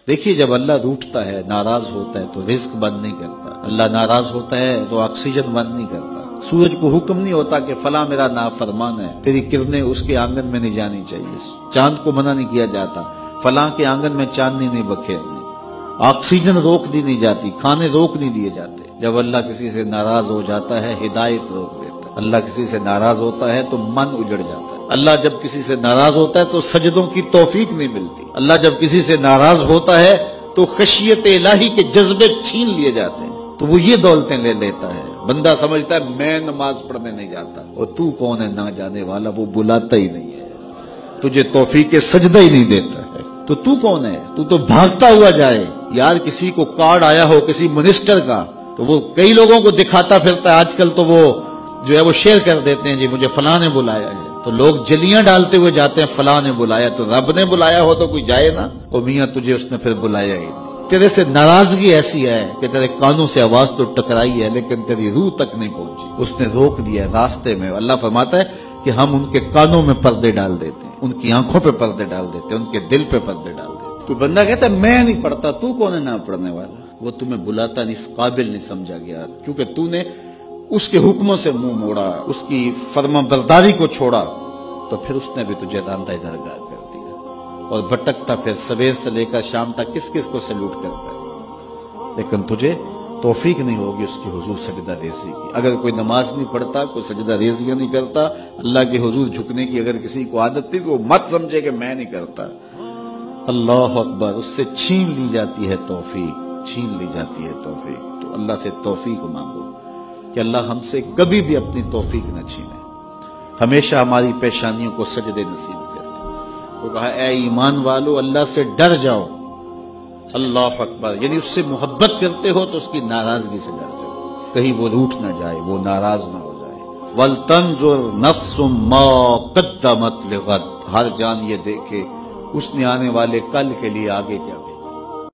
دیکھیے جب اللہ روٹھتا ہے، ناراض ہوتا ہے تو رزق بند نہیں کرتا، اللہ ناراض ہوتا ہے تو آکسیجن بند نہیں کرتا، سورج کو حکم نہیں ہوتا کہ فلاں میرا نافرمان ہے، تیری کرنیں اس کے آنگن میں نہیں جانی چاہیے، چاند کو منع نہیں کیا جاتا فلاں کے آنگن میں چاندنی نہیں بکھیرنی، آکسیجن روک دی نہیں جاتی، کھانے روک نہیں دیے جاتے۔ جب اللہ کسی سے ناراض ہو جاتا ہے ہدایت روک دیتا ہے، اللہ کسی سے ناراض ہوتا ہے تو من اجڑ جاتا ہے، اللہ جب کسی سے ناراض ہوتا ہے تو سجدوں کی توفیق نہیں ملتی، اللہ جب کسی سے ناراض ہوتا ہے تو خشیت الہی کے جذبے چھین لیے جاتے ہیں، تو وہ یہ دولتیں لے لیتا ہے۔ بندہ سمجھتا ہے میں نماز پڑھنے نہیں جاتا، اور تو کون ہے نہ جانے والا، وہ بلاتا ہی نہیں ہے، تجھے توفیق سجدہ ہی نہیں دیتا ہے، تو کون ہے؟ تو بھاگتا ہوا جائے۔ یار کسی کو کارڈ آیا ہو کسی منسٹر کا تو وہ کئی لوگوں کو دکھاتا پھرتا ہے، آج کل تو وہ جو ہے وہ شیئر کر دیتے ہیں، جی مجھے فلاں نے بلایا ہے، تو لوگ جلیاں ڈالتے ہوئے جاتے ہیں فلاں نے بلایا، تو رب نے بلایا ہو تو کوئی جائے نا، اور میاں تجھے اس نے پھر بلایا ہی نہیں۔ تیرے سے ناراضگی ایسی ہے کہ تیرے کانوں سے آواز تو ٹکرائی ہے لیکن تیری روح تک نہیں پہنچی، اس نے روک دیا ہے راستے میں۔ اللہ فرماتا ہے کہ ہم ان کے کانوں میں پردے ڈال دیتے ہیں، ان کی آنکھوں پہ پردے ڈال دیتے ہیں، ان کے دل پہ پردے ڈال دیتے ہیں۔ تو بندہ کہتا ہے میں نہیں پڑھتا، تو کون ہے نہ پڑھنے والا؟ وہ تمہیں بلاتا نہیں، اس قابل نہیں سمجھا گیا، کیونکہ تو نے اس کے حکموں سے منہ موڑا، اس کی فرما برداری کو چھوڑا، تو پھر اس نے بھی تجھے راندہ درگاہ کر دیا، اور بھٹکتا پھر سویر سے لے کر شام تک کس کس کو سلوٹ کرتا ہے، لیکن تجھے توفیق نہیں ہوگی اس کی حضور سجدہ ریزی کی۔ اگر کوئی نماز نہیں پڑھتا، کوئی سجدہ ریزیاں نہیں کرتا، اللہ کے حضور جھکنے کی اگر کسی کو عادت تھی تو وہ مت سمجھے کہ میں نہیں کرتا۔ اللہ اکبر، اس سے چھین لی جاتی ہے توفیق، چھین لی جاتی ہے توفیق۔ تو اللہ سے توفیق مانگو کہ اللہ ہم سے کبھی بھی اپنی توفیق نہ چھینے، ہمیشہ ہماری پیشانیوں کو سجدے نصیب کرے۔ وہ کہا اے ایمان والو اللہ سے ڈر جاؤ، اللہ اکبر، یعنی اس سے محبت کرتے ہو تو اس کی ناراضگی سے ڈر جاؤ، کہیں وہ روٹھ نہ جائے، وہ ناراض نہ ہو جائے۔ وَلْتَنْظُرْ نَفْسٌ مَا قَدَّمَتْ لِغَدٍ، ہر جان یہ دیکھے اس نے آنے والے کل کے لیے آگے کیا